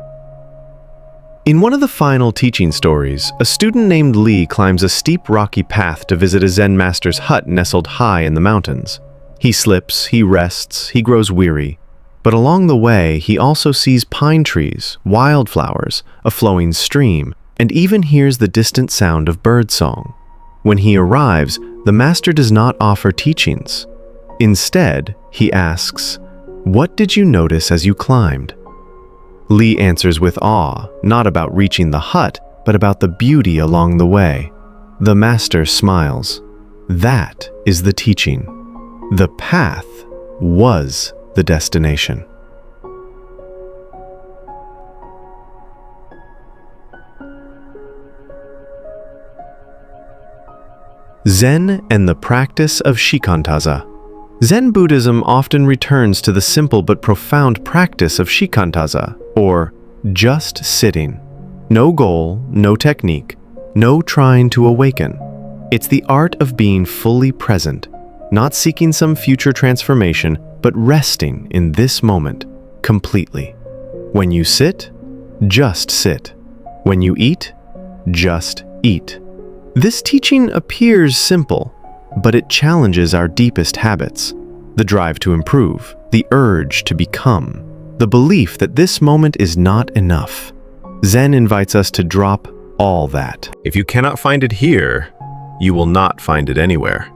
In one of the final teaching stories, a student named Lee climbs a steep rocky path to visit a Zen master's hut nestled high in the mountains. He slips, he rests, he grows weary. But along the way, he also sees pine trees, wildflowers, a flowing stream, and even hears the distant sound of birdsong. When he arrives, the master does not offer teachings. Instead, he asks, "What did you notice as you climbed?" Lee answers with awe, not about reaching the hut, but about the beauty along the way. The master smiles. That is the teaching. The path was the destination. Zen and the practice of shikantaza. Zen Buddhism often returns to the simple but profound practice of shikantaza, or just sitting. No goal, no technique, no trying to awaken. It's the art of being fully present, not seeking some future transformation, but resting in this moment completely. When you sit, just sit. When you eat, just eat. This teaching appears simple, but it challenges our deepest habits. The drive to improve, the urge to become, the belief that this moment is not enough. Zen invites us to drop all that. If you cannot find it here, you will not find it anywhere.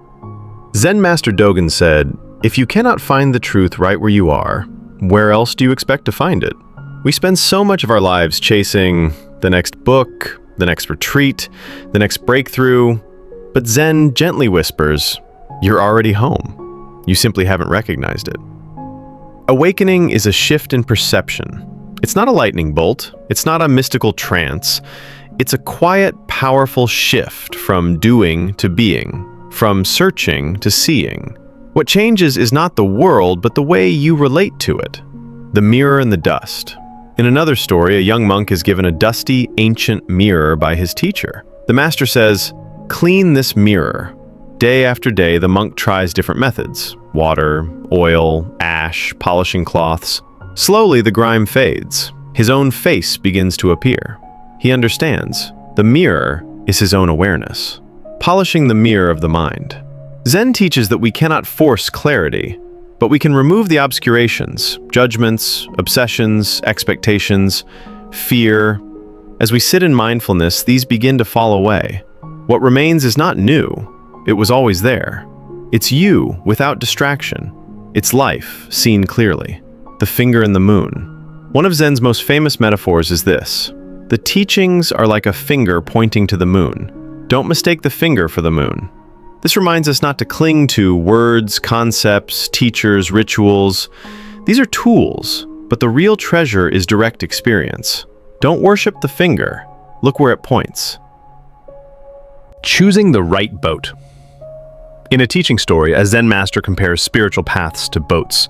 Zen Master Dogen said, "If you cannot find the truth right where you are, where else do you expect to find it?" We spend so much of our lives chasing the next book, the next retreat, the next breakthrough, but Zen gently whispers, "You're already home. You simply haven't recognized it." Awakening is a shift in perception. It's not a lightning bolt. It's not a mystical trance. It's a quiet, powerful shift from doing to being, from searching to seeing. What changes is not the world, but the way you relate to it. The mirror and the dust. In another story, a young monk is given a dusty, ancient mirror by his teacher. The master says, "Clean this mirror." Day after day, the monk tries different methods: water, oil, ash, polishing cloths. Slowly, the grime fades. His own face begins to appear. He understands. The mirror is his own awareness. Polishing the mirror of the mind. Zen teaches that we cannot force clarity, but we can remove the obscurations, judgments, obsessions, expectations, fear. As we sit in mindfulness, these begin to fall away. What remains is not new. It was always there. It's you without distraction. It's life seen clearly. The finger in the moon. One of Zen's most famous metaphors is this: the teachings are like a finger pointing to the moon. Don't mistake the finger for the moon. This reminds us not to cling to words, concepts, teachers, rituals. These are tools, but the real treasure is direct experience. Don't worship the finger. Look where it points. Choosing the right boat. In a teaching story, a Zen master compares spiritual paths to boats.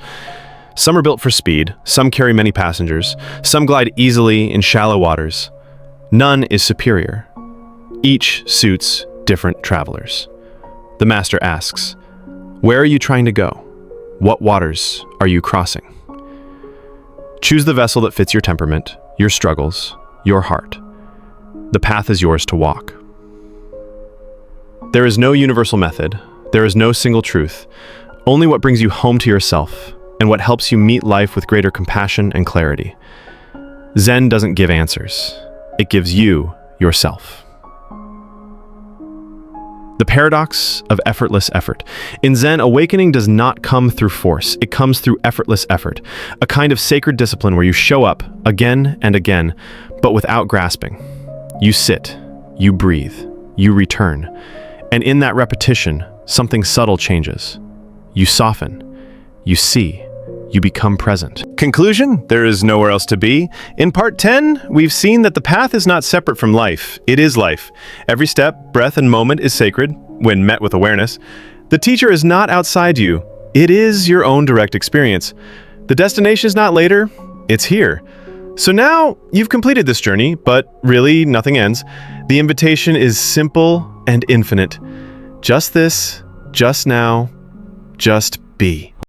Some are built for speed, some carry many passengers, some glide easily in shallow waters. None is superior. Each suits different travelers. The master asks, "Where are you trying to go? What waters are you crossing?" Choose the vessel that fits your temperament, your struggles, your heart. The path is yours to walk. There is no universal method. There is no single truth. Only what brings you home to yourself and what helps you meet life with greater compassion and clarity. Zen doesn't give answers. It gives you yourself. The paradox of effortless effort. In Zen, awakening does not come through force. It comes through effortless effort, a kind of sacred discipline where you show up again and again, but without grasping. You sit, you breathe, you return, and in that repetition, something subtle changes. You soften, you see, you become present. Conclusion: there is nowhere else to be. In part 10, we've seen that the path is not separate from life. It is life. Every step, breath, and moment is sacred when met with awareness. The teacher is not outside you. It is your own direct experience. The destination is not later, it's here. So now you've completed this journey, but really nothing ends. The invitation is simple and infinite. Just this, just now, just be.